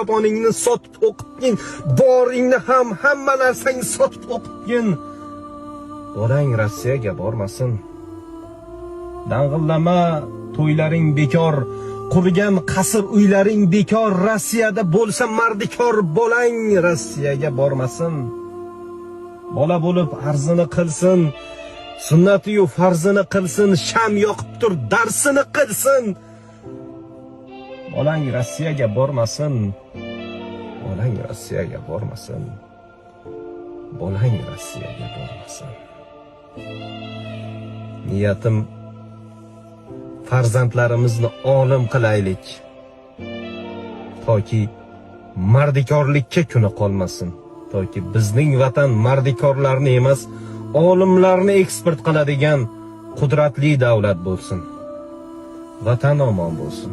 Toponingni sotib o'qitgin, boringni ham hamma narsangni sotib o'qitgin. Bolang Rossiyaga bormasin. Dang'illama, to'ylaring bekor, qurgan qasr uylaring bekor. Rossiyada bo'lsa mardikor, bolang Rossiyaga bormasin. Bola bo'lib arzini qilsin, sunnati-yu farzini qilsin, sham yoqib tur darsini qilsin. Bolang Rossiyaga bormasin. Bolang Rossiyaga bormasin. Bolang Rossiyaga bormasin. Niyatim farzandlarimizni olim qilaylik. Toki mardikorlikka kuni qolmasin. Toki bizning vatan mardikorlarni emas, olimlarni eksport qiladigan qudratli davlat bo'lsin. Vatan omon bo'lsin.